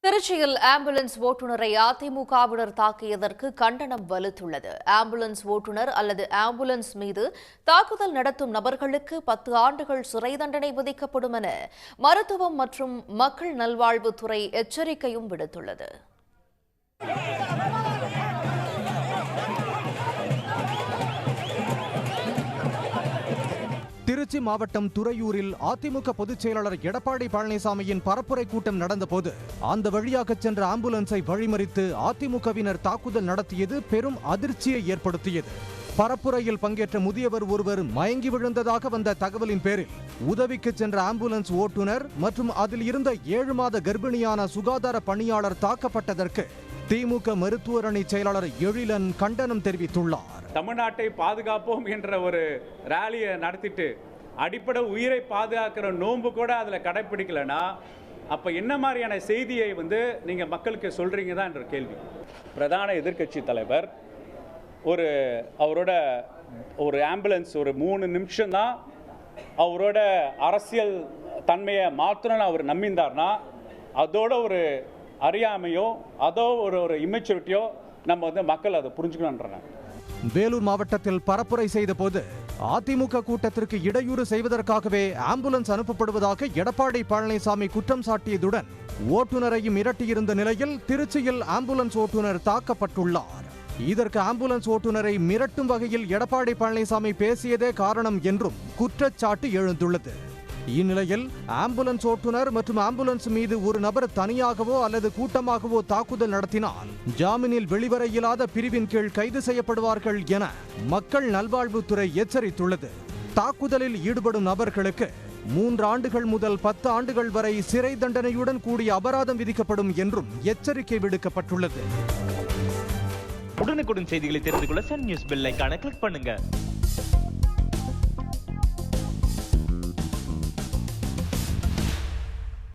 திருச்சியில் ஆம்புலன்ஸ் ஓட்டுநரை அதிமுகவினர் தாக்கியதற்கு கண்டனம் வலுத்துள்ளது. ஆம்புலன்ஸ் ஓட்டுநர் அல்லது ஆம்புலன்ஸ் மீது தாக்குதல் நடத்தும் நபர்களுக்கு 10 ஆண்டுகள் சிறை தண்டனை விதிக்கப்படும் என மருத்துவம் மற்றும் மக்கள் நல்வாழ்வுத்துறை எச்சரிக்கையும் விடுத்துள்ளது. திருச்சி மாவட்டம் துறையூரில் அதிமுக பொதுச் செயலாளர் எடப்பாடி பழனிசாமியின் பரப்புரை கூட்டம் நடந்தபோது அந்த வழியாக சென்ற ஆம்புலன்ஸை வழிமறித்து அதிமுகவினர் தாக்குதல் நடத்தியது பெரும் அதிர்ச்சியை ஏற்படுத்தியது. பரப்புரையில் பங்கேற்ற முதியவர் ஒருவர் மயங்கி விழுந்ததாக வந்த தகவலின் பேரில் உதவிக்கு சென்ற ஆம்புலன்ஸ் ஓட்டுநர் மற்றும் அதில் இருந்த 7 மாத கர்ப்பிணியான சுகாதார பணியாளர் தாக்கப்பட்டதற்கு திமுக மருத்துவர் அணி செயலாளர் எழிலன் கண்டனம் தெரிவித்துள்ளார். தமிழ்நாட்டை பாதுகாப்போம் என்ற ஒரு ராலியை நடத்திட்டு அடிப்படை உயிரை பாதுகாக்கிற நோன்பு கூட அதில் கடைப்பிடிக்கலன்னா அப்போ என்ன மாதிரியான செய்தியை நீங்கள் மக்களுக்கு சொல்கிறீங்க தான் என்ற கேள்வி. பிரதான எதிர்க்கட்சி தலைவர் அவரோட ஒரு ஆம்புலன்ஸ் ஒரு 3 நிமிஷம் தான் அவரோட அரசியல் தன்மையை மாற்றணும்னு அவர் நம்பிந்தார்னா அதோட ஒரு அறியாமையோ அதோ ஒரு இம்மெச்சூரிட்டியோ நம்ம மக்கள் அதை புரிஞ்சுக்கணுன்றாங்க. வேலூர் மாவட்டத்தில் பரப்புரை செய்த போது அதிமுக கூட்டத்திற்கு இடையூறு செய்வதற்காகவே ஆம்புலன்ஸ் அனுப்பப்படுவதாக எடப்பாடி பழனிசாமி குற்றம் சாட்டியதுடன் ஓட்டுநரையும் மிரட்டியிருந்த நிலையில் திருச்சியில் ஆம்புலன்ஸ் ஓட்டுநர் தாக்கப்பட்டுள்ளார். இதற்கு ஆம்புலன்ஸ் ஓட்டுநரை மிரட்டும் வகையில் எடப்பாடி பழனிசாமி பேசியதே காரணம் என்றும் குற்றச்சாட்டு எழுந்துள்ளது. இந்நிலையில் ஆம்புலன்ஸ் ஓட்டுநர் மற்றும் ஆம்புலன்ஸ் மீது ஒரு நபர் தனியாகவோ அல்லது கூட்டமாகவோ தாக்குதல் நடத்தினால் ஜாமீனில் வெளிவர இயலாத பிரிவின் கீழ் கைது செய்யப்படுவார்கள் என மக்கள் நல்வாழ்வுத்துறை எச்சரித்துள்ளது. தாக்குதலில் ஈடுபடும் நபர்களுக்கு 3 ஆண்டுகள் முதல் 10 ஆண்டுகள் வரை சிறை தண்டனையுடன் கூடிய அபராதம் விதிக்கப்படும் என்றும் எச்சரிக்கை விடுக்கப்பட்டுள்ளது. உடனுக்குடன் செய்திகளை தெரிந்து கொள்ள சன் நியூஸ் பெல் ஐகானை கிளிக் பண்ணுங்க.